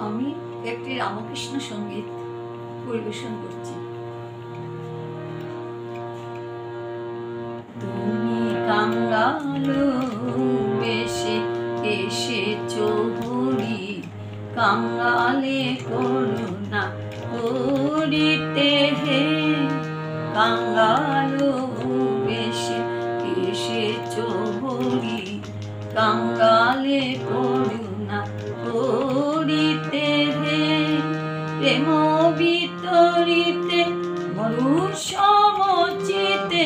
আমি একটি রামকৃষ্ণ সঙ্গীত পরিবেশন করছি। তুমি কাঙ্গালো বেশে এসেছো হরি, কাঙ্গালে করুণা করিতে হে। কাঙ্গালো বেশে এসেছো হরি, কাঙ্গালে করুণা করিতে হে। প্রেম বিতরিতে মরু সমচিতে,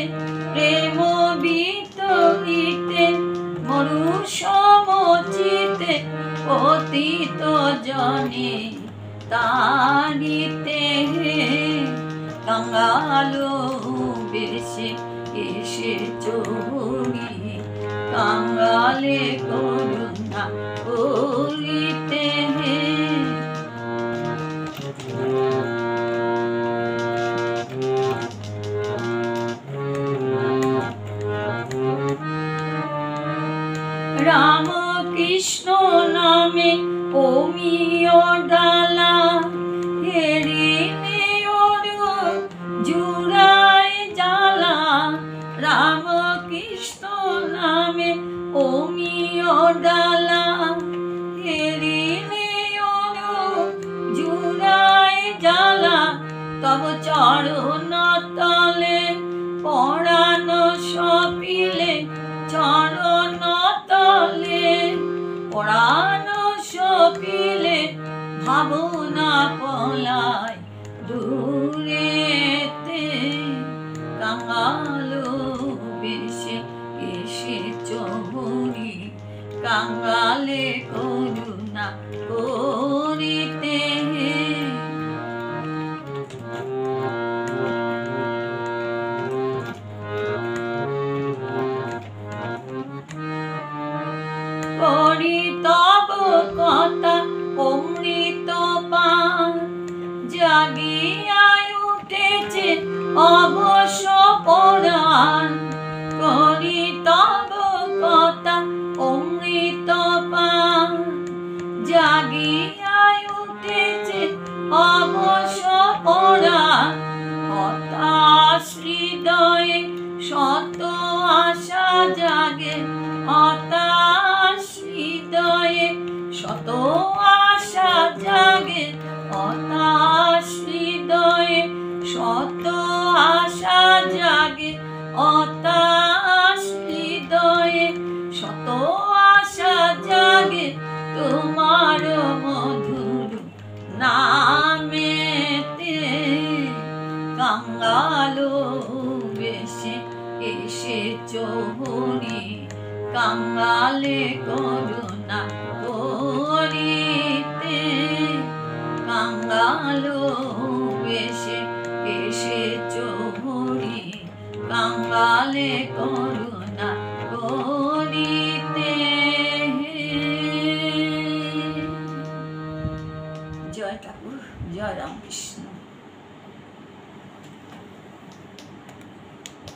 প্রেম বিতরিতে মরু সমচিতে, পতিত জনে তারিতে হে। কাঙ্গালো বেশে এসেছো হরি, কাঙ্গালে করুণা করিতে হে। রাম কৃষ্ণ নামে অমিয় ডালা, হেরিলে ওরু জুড়ায় জ্বালা। রাম কৃষ্ণ নামে অমিয় ডালা, হেরিলে ওরু জুড়ায় জ্বালা। তব চরণ তলে পরাণ সপিলে, চরণ তলে পরাণ সপিলে, ভাবনা পলায় দূরেতে। কাঙ্গালো বেশে এসেছো হরি, কাঙ্গালে করুণা করিতে হে। করি তব কথা অমৃত পান, জাগিয়ায় উঠেছে অবশ্য পরাণ। করি তব কথা অমৃত পান, জাগিয়ায় উঠেছে অবশ্য পরাণ। হতাশ হৃদয়ে শত আশা জাগে, হতাশ হৃদয়ে শত আশা জাগে, হতাশ হৃদয়ে শত আশা জাগে, হতাশ হৃদয়ে শত আশা জাগে। তোমার মধুর নামেতে কাঙ্গালো বেশে এসেছো হরি, কাঙ্গালে করুণা করিতে। কাঙ্গালো বেশে এসেছো হরি, কাঙ্গালে করুণা করিতে। জয় ঠাকুর, জয় রামকৃষ্ণ।